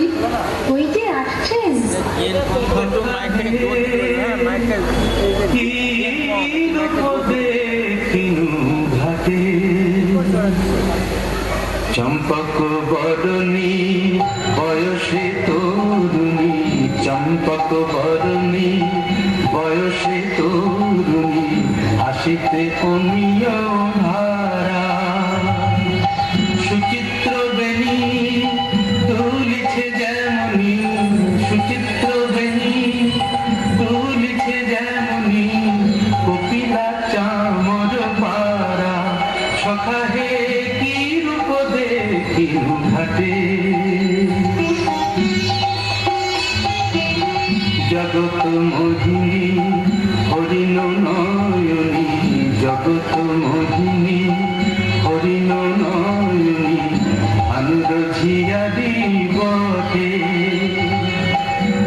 ওই ওই যে আসছেন। চম্পক বরণী বয়সে তরুণী, চম্পক বরণী বয়সে তরুণী, হাসিতে অনিয় ধারা। সুচিত্র বেণী তুলিছে যেমনি, সুচিত্র বেণী তুলিছে যেমনি, কপিলা চামর পারা। সখা হে কি রূপ দেখিনু ঘাটে, জগৎ মোহিনী হরিণ নয়নী, জগৎ মোহিনী হরিণ নয়নী, আনুর ঝিয়ারি বটে।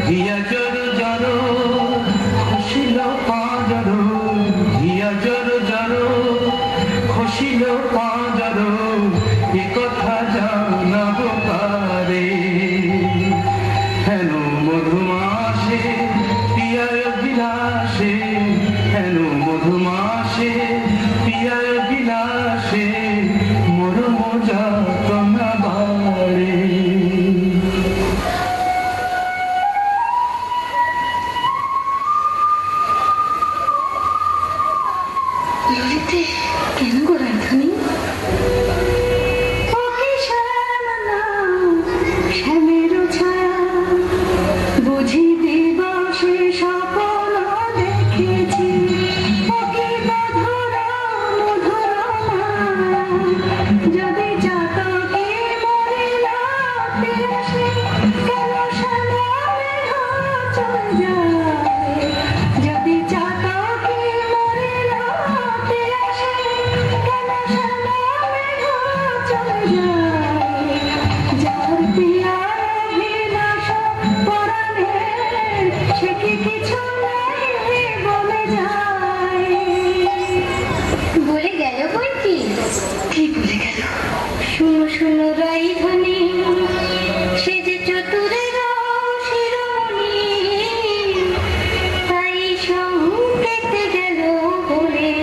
হিয়া জর জর খসিল পাঁজর, হিয়া জর জর খসিল পাঁজর, এ কথা জানাব কারে। হেন মধুমাসে পিয়ায় বিলাসে, হেন মধুমাসে পিয়ায় বিলাসে, মরম যাতনা বাড়ে। ললিতে কেন গো রাধানি? শ্যামের ছায়া বুঝি দিবসে স্বপ্ন দেখেছি, ওকে মধুরা মধুরা মায়া, যদি চাতকে মরিলাতে আসে, কেন শ্যামে চলে যায়। যদি চাতকে মরিলাতে আসে, কেন শ্যামে চলে যায়। যার পিয়ার অভিলাষ পরাণে, সে কি কিছু নেই বলে যায়। বলে গেল বই কি? কি বলে গেল? শুনো শুনো রাইধানি, সে যে চতুরের শিরোমণি, তাই সংকেতে গেল বলে।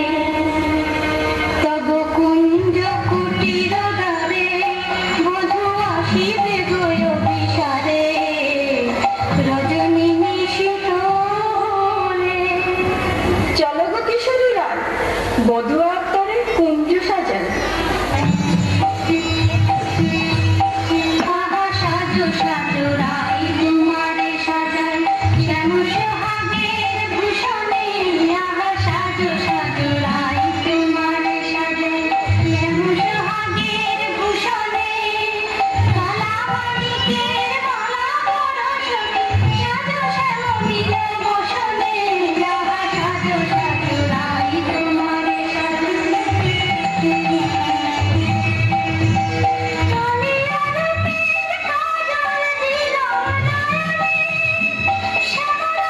তব কুঞ্জ কুটির দ্বারে বধূ আসিবে গয় বিসারে, রজনী নিশিত হলে। চলো গো কিশোরীরা, বধূ আবতারে কুঞ্জ সাজান। আহা সাজো সাজো রাই তোমারে সাজাই, শ্যাম সোহাগের ভূষণে। আহা সাজো সাজো রাই তোমারে সাজাই, শ্যাম সোহাগের ভূষণে। কালা মাণিক্যের মালা পরশনে, সাজো শ্যামলীর বসনে। আহা সাজো সাজো রাই তোমারে সাজাই। কালিয়ার পীর কাজল দিল নয়নে, শ্যামলা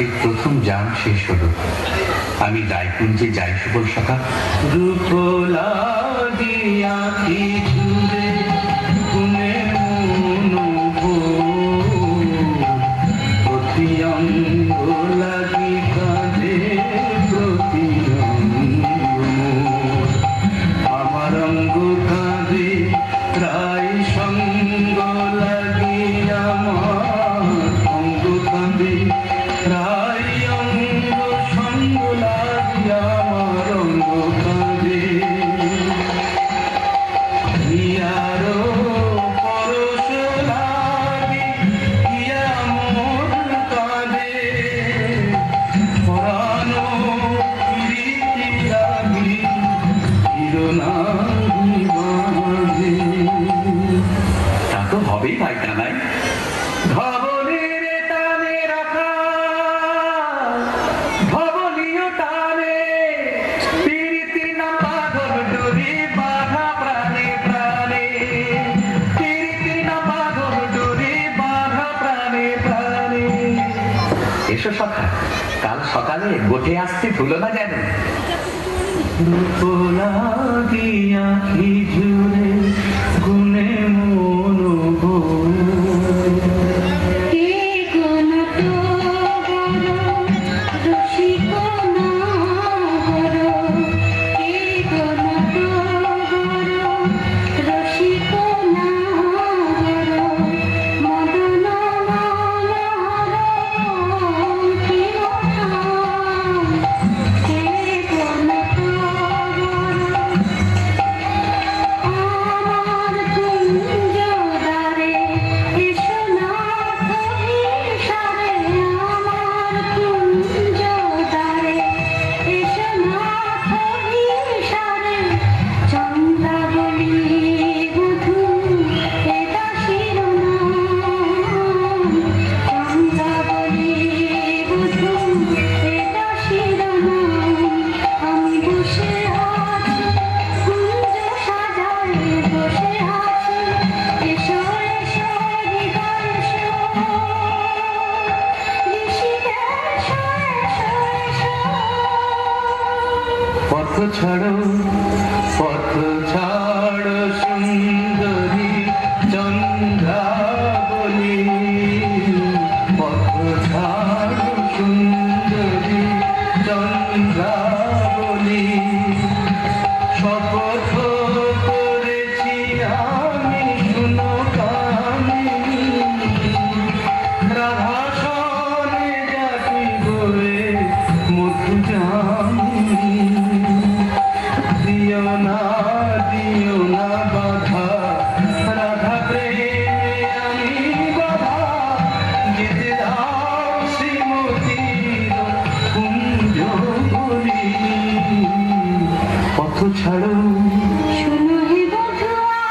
রাত্রির প্রথম যান শেষ হলো। আমি দায়পুঞ্জে যাই সুবল সখা। রূপলা দিয়া কি জুড়ে গুনে প্রতি অঙ্গ লাগি কাঁদে প্রতি আমার অঙ্গ কাঁদে প্রায় সঙ্গ লাগি আমার অঙ্গ কাঁদে প্রায় অঙ্গ সঙ্গ লাগি আমার অঙ্গ কাঁদে হিয়ারো পরশ লাগি হিয়া মোর কাঁদে পরানো প্রীতি লাগি হিরণানি বাঁধে তা তো হবেই ভাই কানাই। ধবলের টানে রাখা ধবলীয় টানে প্রীতি না পাগল ডোরে বাধা প্রাণে প্রাণে প্রীতি না পাগল ডোরে বাধা প্রাণে প্রাণে এসো সখা, কাল সকালে গোটে আসতে ভুলো না যেন। রূপলা দিয়া কি জুড়ে গুনে মন কে কোন তো বড় রসিক না বড়, কে কোন তো বড় রসিক না বড়, মদন মনোহর কি মহান, কে কোন তো বড় আমার কুঞ্জ দ্বারে এসো নাথ ঈশারে, আমার কুঞ্জ দ্বারে এসো নাথ ঈশারে, চন্দ্রাবলী বধূ এ দাসীর নাম, চন্দ্রাবলী বধূ এ দাসীর নাম, আমি বসে আছি কুঞ্জ সাজায় বসে আছি, এসো এসো হৃদয় এসো, ঋষিকেশ এসো এসো। পথ ছাড়ো সুন্দরী চন্দ্রাবলী, পথ ছাড়ো সুন্দরী চন্দ্রাবলী, শপথ করেছি আমি শুনো কামিনী, রাধা সনে জাতি বলে মধু জামিনী, দিও না বাধা রাধা প্রেমে আমি বাধা, যেতে দাও শ্রীমতীর কুঞ্জ বলি, পথ ছাড়ো শোনো হে বধূয়া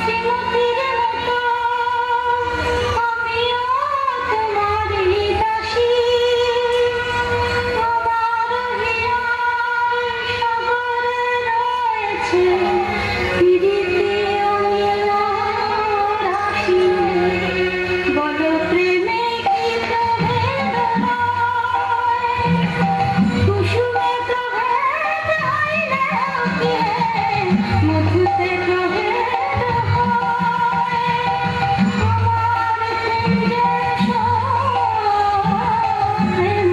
শ্রীমতীর মতো, আমিও তোমারই দাসী, আমার হিয়ার সাগরে রয়েছে প্রীতি অমিয় রাশি, বলো প্রেমে কি প্রভেদ হয়, কুসুমে প্রভেদ হয় না কি হে, মধুতে প্রভেদ হয়, আমার কুঞ্জে প্রেম।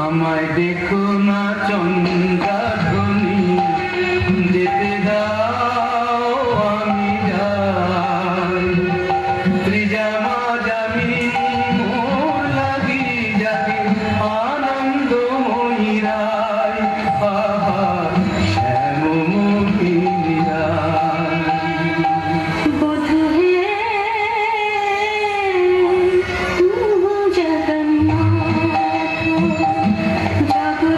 আমায় দেখো না চন্দ্রাধ্বনি, যেতে দাও আমি যাই, ত্রিজামা জামিন মোর লাগি যাকে আনন্দ মহিরায়, আহা শ্যাম মোহিনীরায়। বধূ হে জগন্নাথ, জগৎ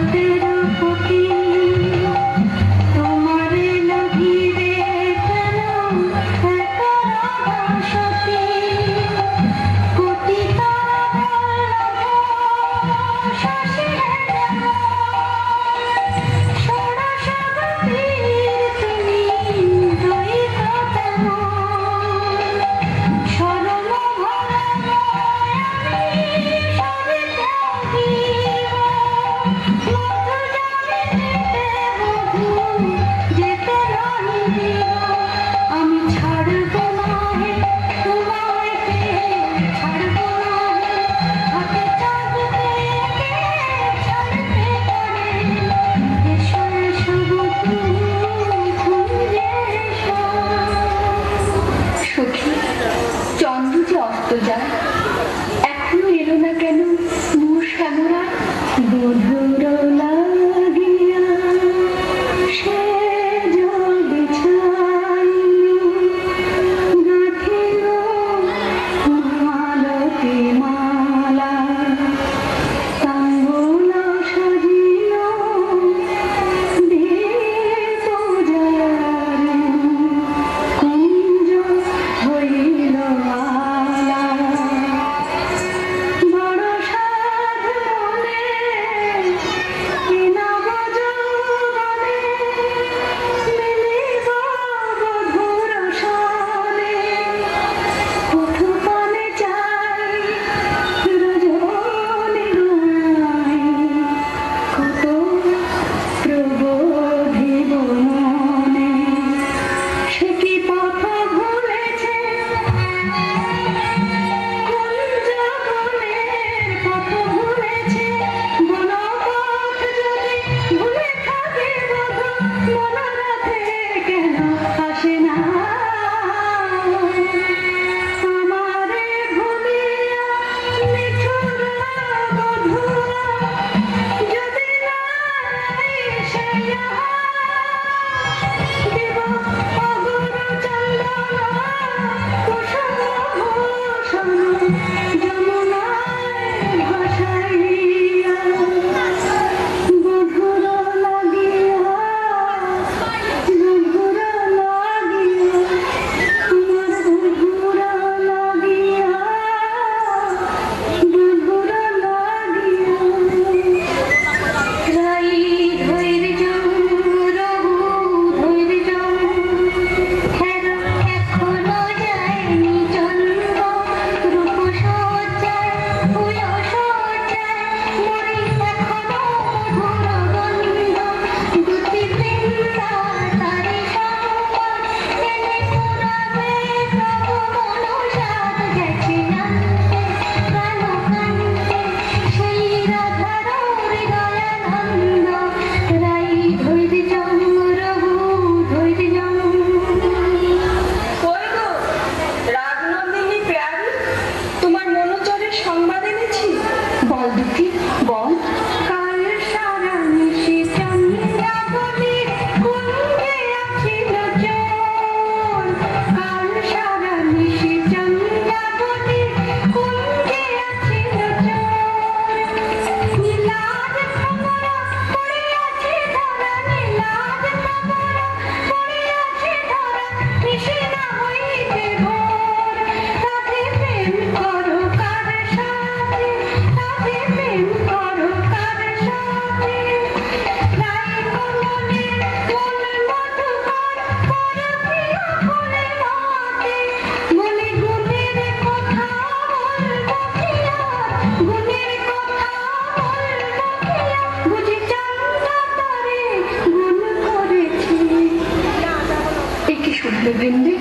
তাহলে বৃন্দে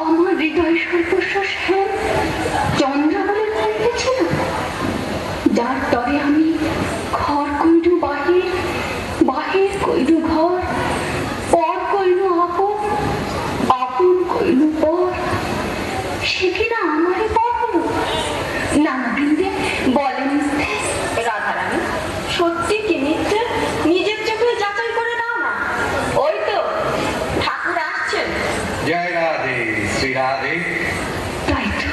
আমার হৃদয় সর্বস্ব শ্যাম চন্দ্রাবলীর মধ্যে ছিল, যার তরে আমি ঘর কইরু বাহির, বাহির কইরু ঘর, পর কইরু আপন, আপন কইরু পর। সে কিনা আমারই পর হলো। না না বৃন্দে বলেন রাধারানী, সত্যি কি মিথ্যে নিজের চোখে যাচাই করে নাও না। ওই তো ঠাকুর আসছেন। জয় রাধে শ্রী রাধে। তাই তো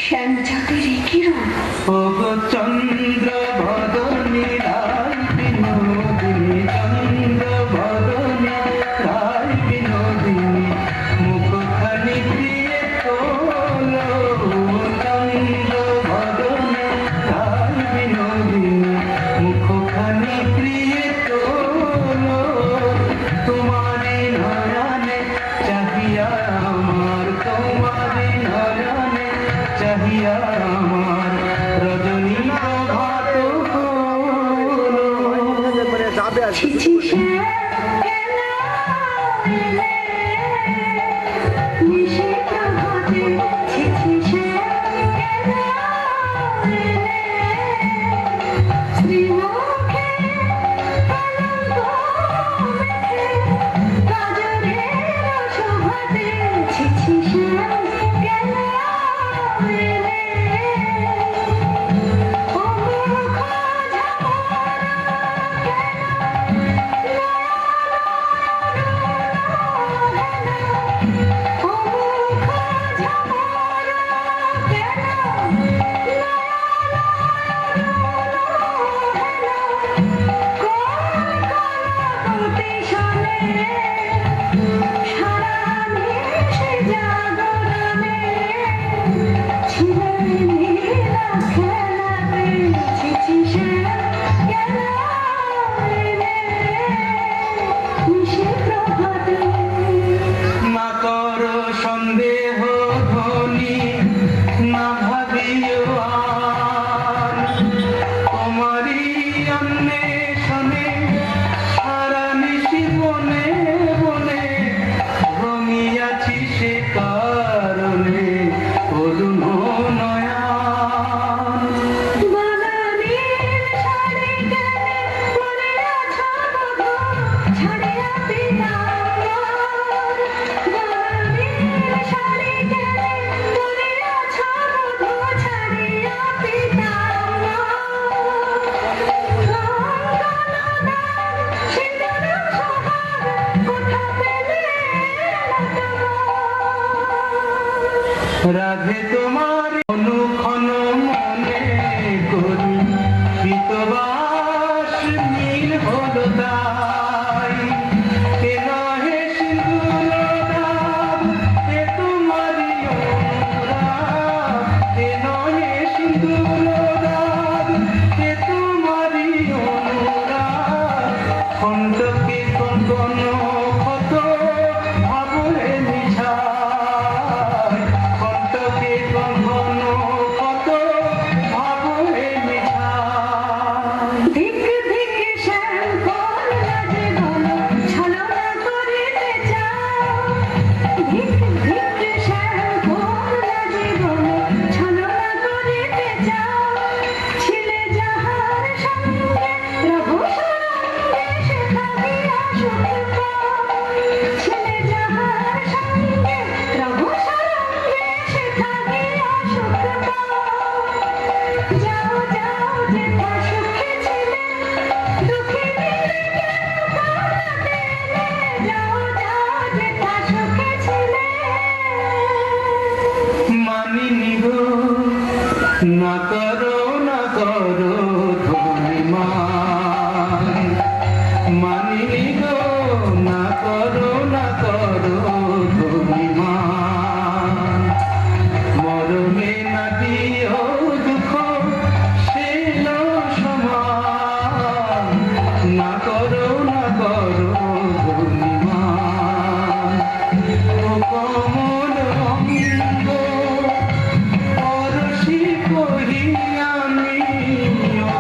শ্যাম জাতের কিরণ। ও গো চন্দ্র বদনী রায় বিনোদিনী, চন্দ্র বদনী রায় বিনোদিনী, মুখখানি দিয়ে তোলো। চন্দ্র বদনী রায় বিনোদিনী, মুখখানি দিয়ে তোলো। তোমারি নয়নে চাহিয়া আমার, তোমারি নয়নে চাহিয়া আমার রজনী প্রভাত হলো। ছিছি শ্যাম এলো এলে, নিশি প্রভাতে ছিছি শ্যাম এলো এলে, শ্রীমুখে কলঙ্ক মেখে কাজলের শোভাতে ছিছি শ্যাম এলো এলে, ও মুখ না করো সন্দেহ ধ্বনি, না ভাবিও আর, তোমারই অন্বেষণে সারা নিশি বনে বনে ভ্রমিয়াছি, সে কারণে অরুণ নয়ন। রাধে তোমার অনুক্ষণ মনে করি, পিতবাস নীল হল তাই। এ নহে সিঁদুর দাগ, এ তোমারই অনুরাগ। এ নহে সিঁদুর দাগ, এ তোমারই অনুরাগ। কণ্ঠকে কঙ্কন ক্ষত ভাবরে নিঝায়, কণ্ঠকে কঙ্কন ক্ষত ভাবরে নিঝায়। ধিক ধিক শ্যাম কোন লাজে বলো ছলনা করিতে চাও, ধিক ধিক শ্যাম কোন লাজে বলো ছলনা করিতে চাও, ছিলে যাহার সঙ্গে রঘু সরঙ্গে সে থাকিয়া সুখ পাও, ছিলে যাহার সঙ্গে রঘু সরঙ্গে সে থাকিয়া সুখ পাও। যাও যাও যেথা সুখে ছিলে, দুঃখিনীরে কেন কাঁদাতে এলে? যাও যাও যেথা সুখে ছিলে। মানিনি গো, না করো না করো ধনিমান। মানিনি গো, না করো না করো ধনিমান। মরমে না দিও দুঃখ শেল সমান, না করো না করো ধনিমান। ও কমল অঙ্গ পরশি কহি আমি, ও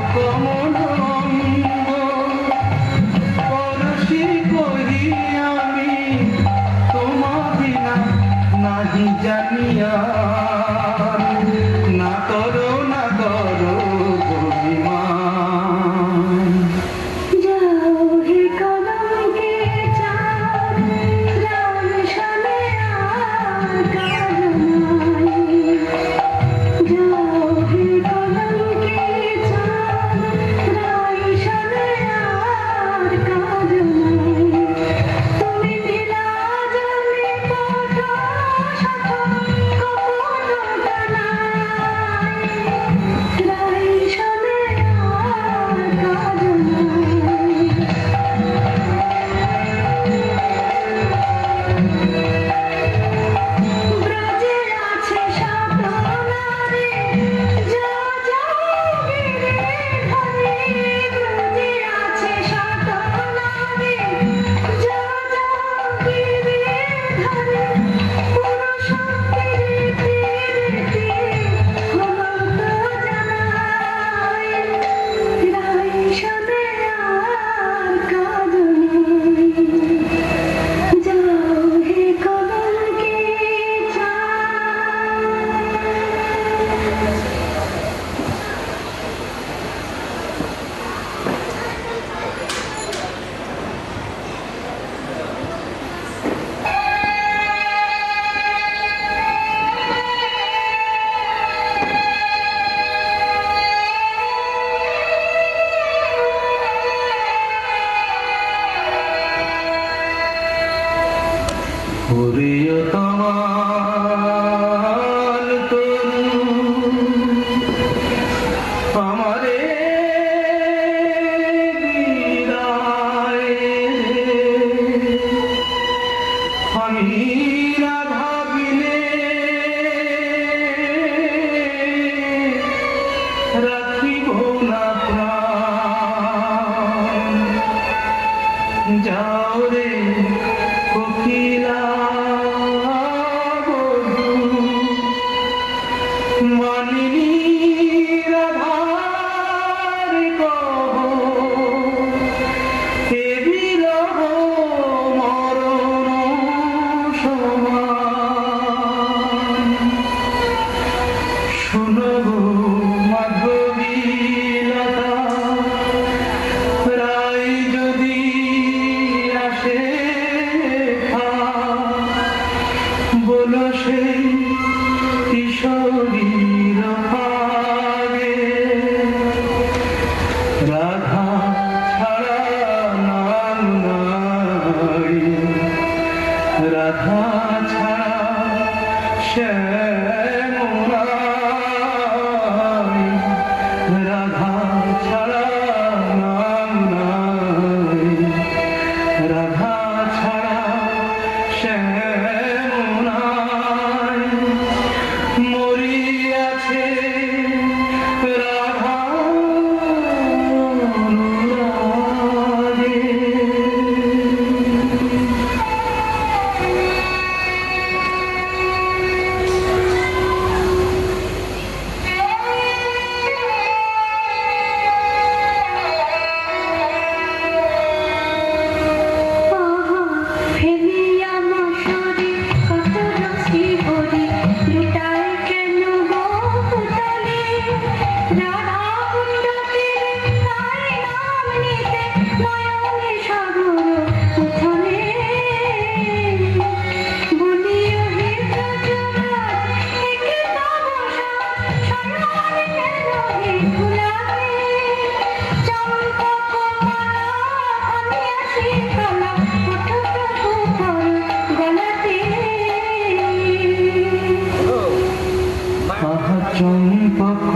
আহা চম্পক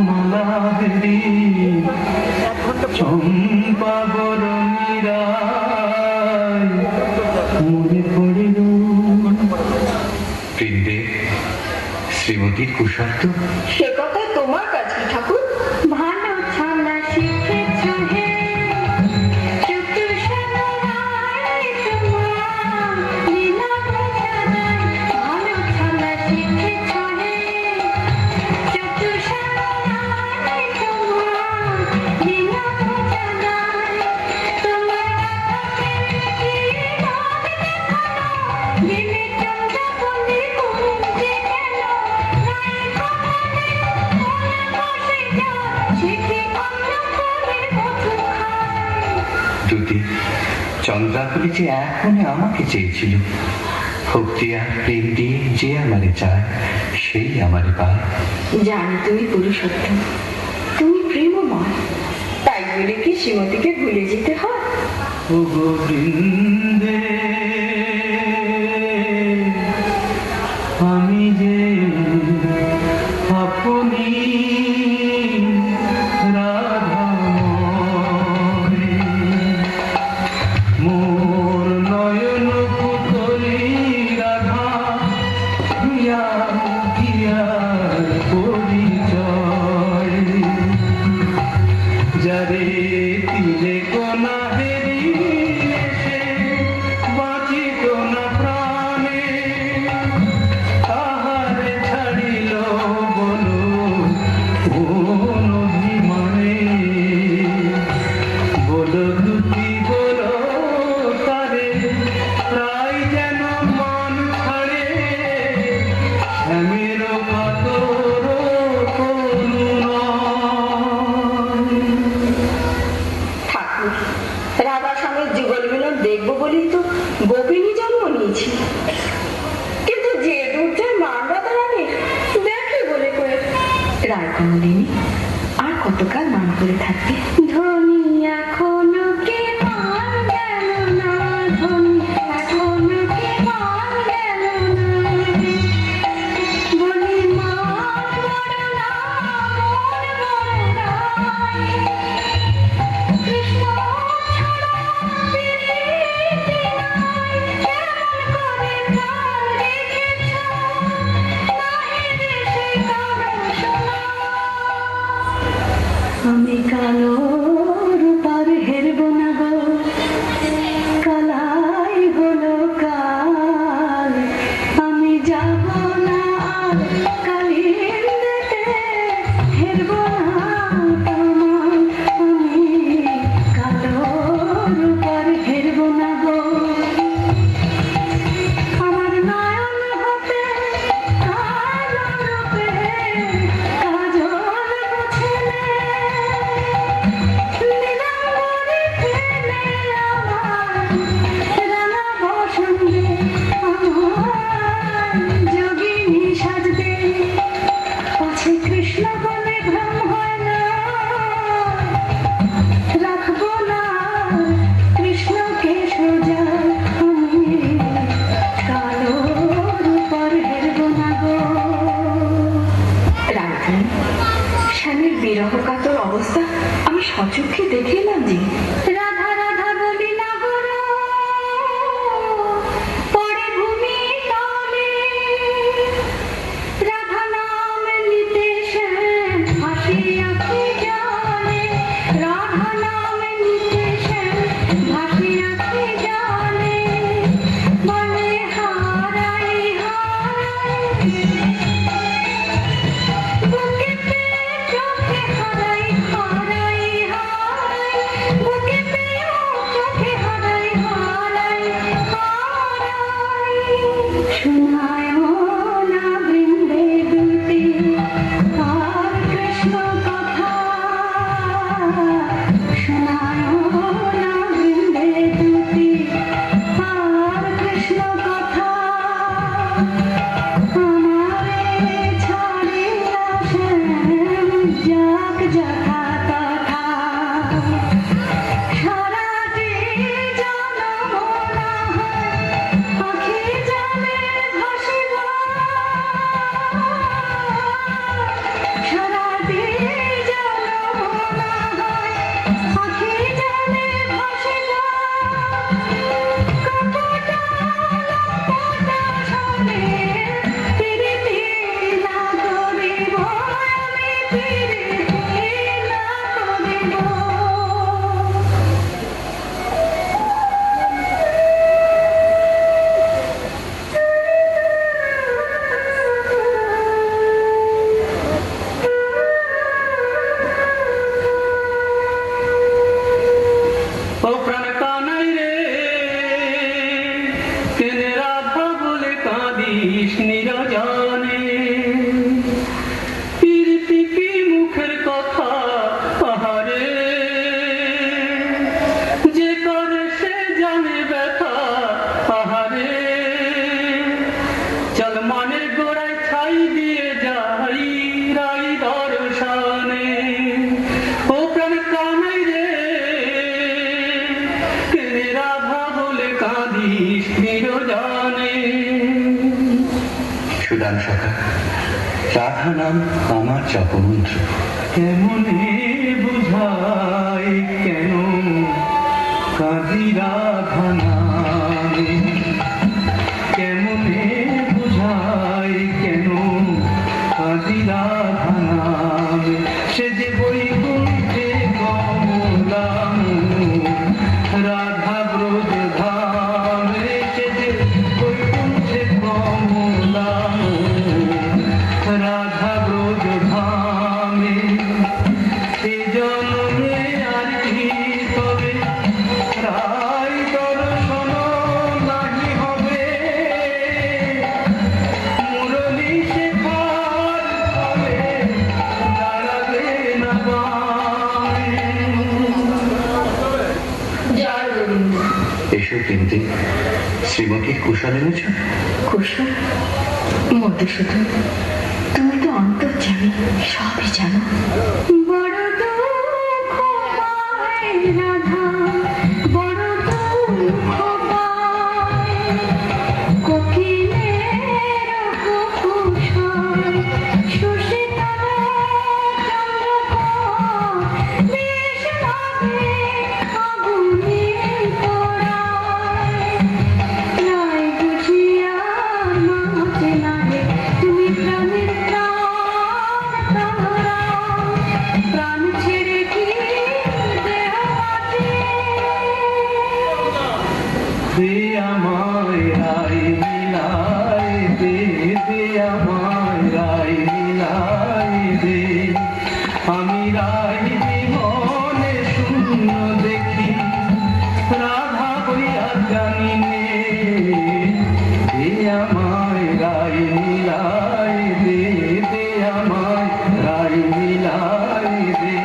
মালা হেরি চম্পা বরণীরা মনে পড়িল বৃন্দে শ্রীমতীর কুশল তো? সে কথা তোমার কাছে ঠাকুর। ভালো ছলা শিখেছ হে চতুর সানাই তোমার লীলা বোঝানাই। ভালো ছলা শিখেছ হে চতুর সানাই তোমার লীলা বোঝানাই। তোমার কি নাম দেখানো দিনে চন্দ্র বলে কুঞ্জে গেল নাই কখনে বসে যা শিখে অন্য করে মধু খায়। দুটি চন্দ্রাকুলি যে এখনই আমাকে চেয়েছিল, ভক্তি আর প্রেম দিয়ে যে আমারে চায় সেই আমারে পায়। জানি তুমি পুরুষোত্তম, তুমি প্রেমময়, তাই বলে কি শ্রীমতীকে ভুলে যেতে হয়? ও গোবিন্দে আমি যে আপনি রাধাময় মোর নয়ন পুতলি রাধা গিয়া গিয়া পরিচয় যারে তীরে কোনা হেরিয়ে সে বাঁচিত না প্রাণে তাহারে ছাড়িল বলো কোন অভিমানে বলো দুটি বলো তারে প্রায় যেন মন ছাড়ে শ্যামের কাতর করুণায়। ঠাকুর, রাধার সঙ্গে যুগল মিলন দেখবো বলেই তো গোপিনী জন্ম নিয়েছি, কিন্তু যে দুর্জয় মান রাধা রানীর দেখে বলে করে। রায় কমলিনী আর কতকাল মান করে থাকবে? ধনী এখনো কি মান গেল না, ধনী এখনো কি মান গেল না। বলি মান বড় না, মন বড় নাই। কৃষ্ণ ছাড়া প্রীতি নাই, কেমন করে প্রাণ রেখেছ, নাহি দেশে কারো শোনা। আমি কালো রূপার হেরব না গো, কালাই হলো কাল। আমি যাব না আর কালিন্দেতে, হেরব না তোমার। আমি কালো রূপার হেরব না গো। আমার নয়ন হতে কালো রূপে কাজল মুছেলে, নীলাম্বরে ফেলে আমার রাঙা বসন্তে আমার যোগিনী সাজবে। পাছে কৃষ্ণ বলে ভ্রম হয় না, রাখবো না কৃষ্ণকে সোজা। আমি কালো রূপার হেরব না গো। রাধা, স্বামীর বিরহ কাতর অবস্থা আমি সচক্ষে দেখে এলাম যে। রাধা রাধা বলি না গো, পরে ভূমি তলে। রাধা নাম নিতে শ্যাম ভাসিয়া কি জানে, রাধা নাম নিতে শ্যাম ভাসিয়া কি জানে। বলে হারাই হারাই বুকে পেয়ে চোখে হারাই হারাই হারাই, বুকে পেয়ে প্রাণ সখা, রাধা নাম আমার জপমন্ত্র। কেমনে বুঝাই কেন কাঁদি রাধা নামে, কেমনে বুঝাই কেন কাঁদি রাধা নামে, সে যে বৈকুণ্ঠে কমলাম রাধা ব্রজ ধামে, সে যে বৈকুণ্ঠে কমলাম রাধা ব্রজ ধামে। এ জন্মে আর কি তবে রাই দর্শন নাহি হবে, মুরলী শেখার হবে দাঁড়াবে না পায়ে। জয় গোবিন্দ। এসো কিন্তু শ্রীমতীর কুশল এনেছ? কুশল? মধুসূদন, তুমি তো অন্তর্যামী, সবই জানো। বড় দুঃখ পায় রাধা, বড় দুঃখ পায়, কোকিলের কুকুশল, সুশীতলা চন্দ্রকর, বেশ লাগে আগুনের পোড়ায়। রায় বুঝিয়া মাঝে লাগে, তুমি প্রাণের প্রাণ তাহারা, প্রাণ ছেড়ে কি দেহ মাঝে। দে আমায় রাই মিলাই দে, দে আমায় রাই মিলাই দে, আমি রাই বিহনে শূন্য দেখি রাধা বইয়া জানি নে। দে আমায় রাই মিলাই দে, দে আমায় রাই মিলাই দে,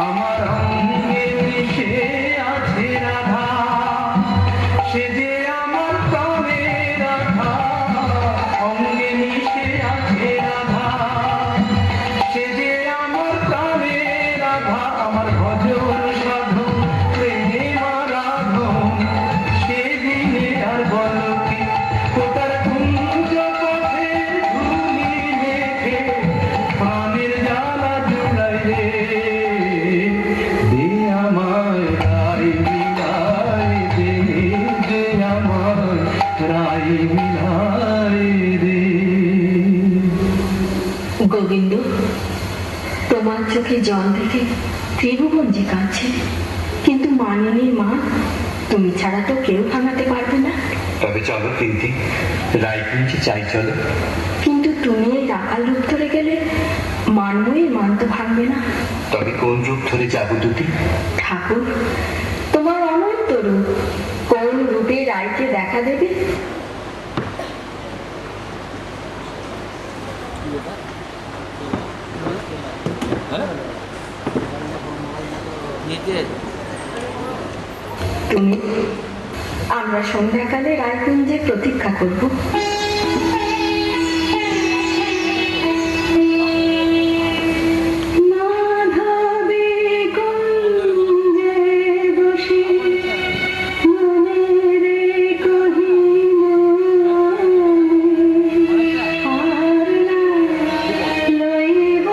আমার অঙ্গে মিশে আছে রাধা, সে যে আমার প্রাণে রাধা, অঙ্গে মিশে আছে রাধা, সে যে আমার প্রাণে রাধা, আমার ভজন সাধন প্রেম আরাধন, সেদিনে আর বল কি কোটার কুঞ্জ পথে ধুলি মেখে প্রাণের জ্বালা জুড়াই রে। দে আমায় রাই মিলাই দে, দে আমায় রাই মিলাই রে। গোবিন্দ, তোমার চোখে জল দেখে ত্রিভুবন যে কাঁদছে, কিন্তু মানিনীর মা তুমি ছাড়া তো কেউ ভাঙাতে পারবে না। তবে চলো কিন্তু রায়কুঞ্জে চাই চলো। কিন্তু তুমি এই রাখাল রূপ ধরে গেলে মানবীর মান তো ভাঙবে না। তবে কোন রূপ ধরে যাব দুটি? ঠাকুর, তোমার অনন্ত রূপ, কোন রূপে রায়কে দেখা দেবে? তুমি, আমরা সন্ধ্যাকালে রায়কুঞ্জে প্রতীক্ষা করব। মাধবী কুঞ্জে বসে মনেরে কহিল, আর লইব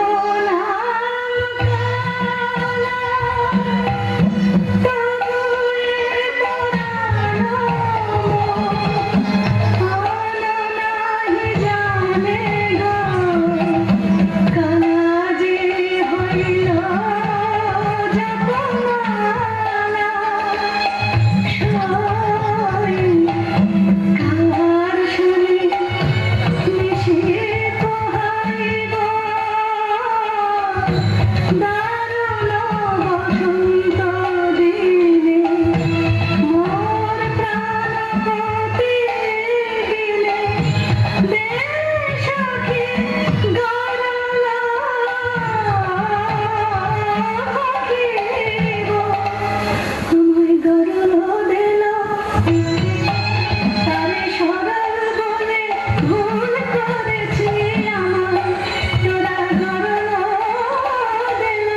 ভুল করেছি আমার, তোরা গরল দিল।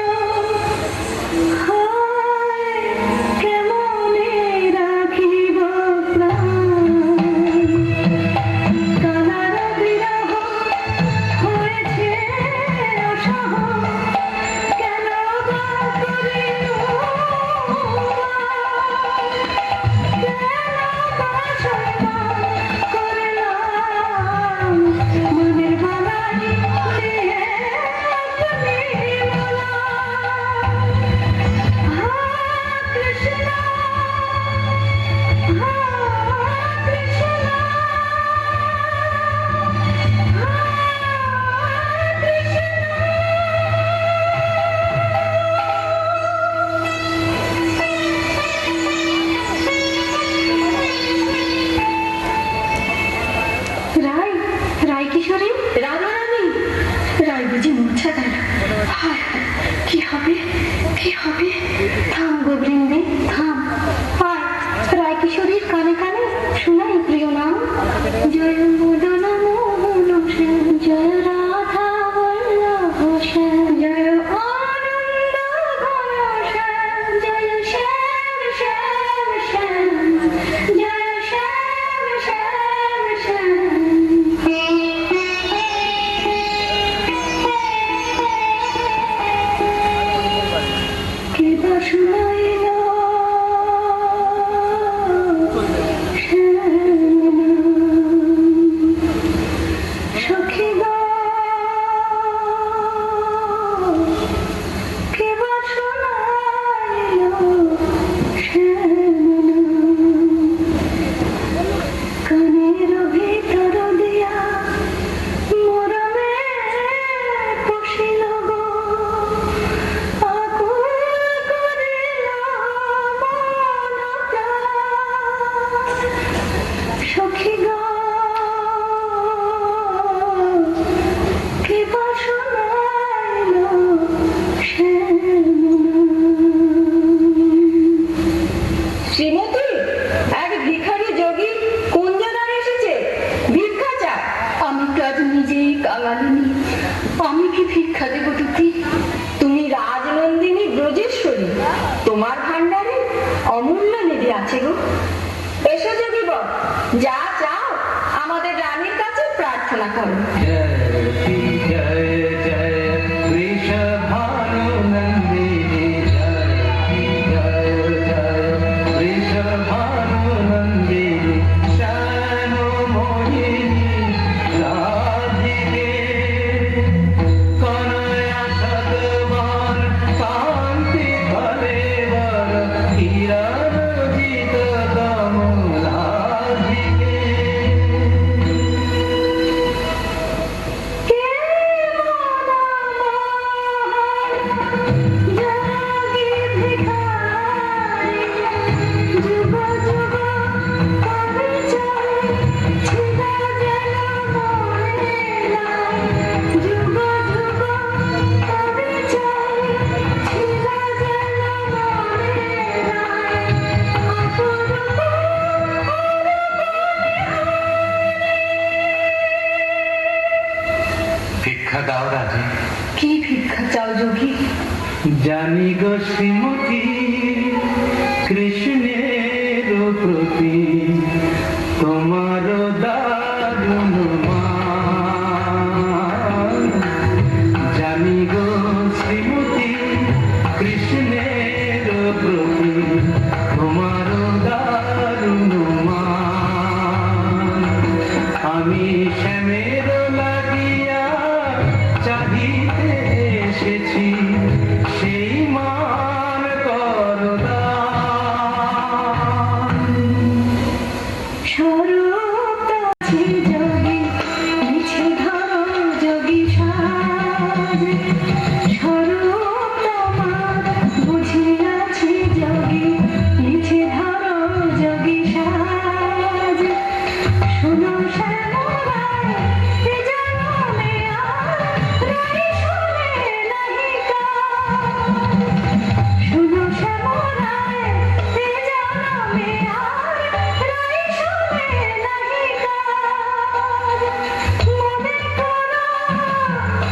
শুনাইল সখী গো কে বা শুনাইল কানের ভিতর দিয়া মরমে পশিল গো আকুল করিল মন প্রাণ। সখী গো কে বা শুনাইল শ্রীমতী, এক ভিখারি যোগী কুঞ্জদার এসেছে, ভিক্ষা চায়। আমি তো আজ নিজেই কাঙালিনী, আমি কি ভিক্ষা দেব দুটি? তুমি রাজনন্দিনী ব্রজেশ্বরী, তোমার ভাণ্ডারে অমূল্য নিধি আছে গো। এসো যোগী বর, যা চাও আমাদের রানীর কাছে প্রার্থনা করো। जयति जय जय वृषभानुनन्दिनी जयति जय जय वृषभानुनन्दिनी श्याममोहिनी राधिके कनया सद्भान कान्ति कलेवर किरणजित कमलाधिके কে মনা জাগি ভিখারি যুগ যুগ পরিচয় ছিল যেন মনে নাই। যুগ যুগ পরিচয় ছিল যেন মনে নাই। অপরূপ ভিক্ষা দাও রাজে। কি ভিক্ষা চাও যোগী? জানি গো শ্রীমতী কৃষ্ণের প্রতি তোমার দারুণ মান। জানি গো শ্রীমতী কৃষ্ণের প্রতি তোমার দারুণ মান। আমি শ্যামের লাগিয়া চাহিতে এসেছি সেই মান করদান। স্বরূপ আছে যোগী, মিছে ধরো যোগী সাজ। স্বরূপ তোমার বুঝিয়াছি যোগী, মিছে ধরো যোগী সাজ। শোনো শ্যামরায়, এ জনমে আর রাই শোনে নাহি কাজ। শোনো শ্যামরায়, এ জনমে আর রাই শোনে নাহি কাজ। মনে করো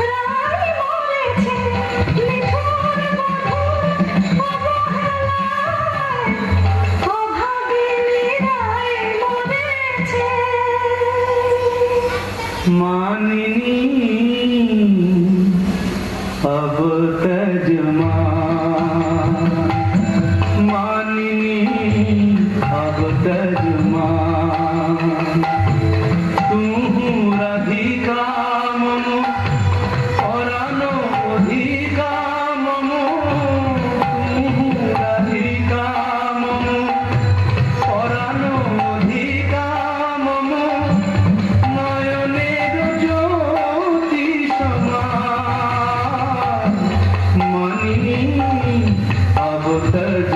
রাই মরেছে নিঠুর মধুর অবহেলায়। অভাগিনী রাই মরেছে। मानिनी अब तजमा मानिनी अब तजमा तू राधिका मम परानो अधिका मम तू राधिका मम परानो अधिका मम নয়নের জ্যোতি সমান মনি অবতজ